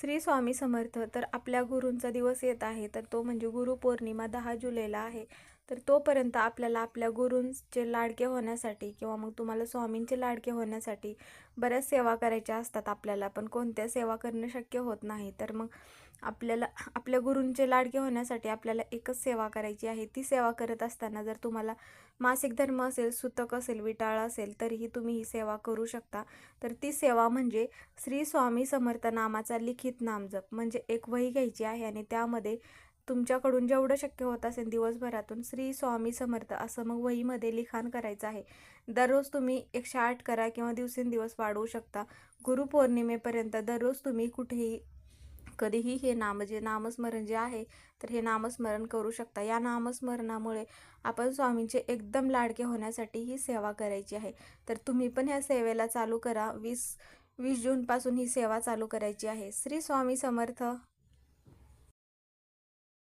श्री स्वामी समर्थ. तर आपल्या गुरूंचा दिवस येत आहे, तर तो म्हणजे गुरुपौर्णिमा 10 जुलैला आहे. तर तोपर्यंत आपल्याला आपल्या गुरूंचे लाडके होण्यासाठी किंवा मग तुम्हाला स्वामींचे लाडके होण्यासाठी बऱ्याच सेवा करायच्या असतात आपल्याला, पण कोणत्या सेवा करणं शक्य होत नाही. तर मग आपल्याला आपल्या गुरूंचे लाडके होण्यासाठी आपल्याला एकच सेवा करायची आहे. ती सेवा करत असताना जर तुम्हाला मासिक धर्म असेल, सुतक असेल, विटाळ असेल, तरीही तुम्ही ही सेवा करू शकता. तर ती सेवा म्हणजे श्री स्वामी समर्थ नामाचा लिखित नामजप. म्हणजे एक वही घ्यायची आहे आणि त्यामध्ये तुमच्याकडून जेवढं शक्य होत असेल दिवसभरातून श्री स्वामी समर्थ असं मग वहीमध्ये लिखाण करायचं आहे. दररोज तुम्ही 108 करा किंवा दिवसेंदिवस वाढवू शकता. गुरुपौर्णिमेपर्यंत दररोज तुम्ही कुठेही कधीही हे नामस्मरण जे आहे, तर हे नामस्मरण करू शकता. या नामस्मरणामुळे आपण स्वामींचे एकदम लाडके होण्यासाठी ही सेवा करायची आहे. तर तुम्ही पण ह्या सेवेला चालू करा. 20 जूनपासून ही सेवा चालू करायची आहे. श्री स्वामी समर्थ.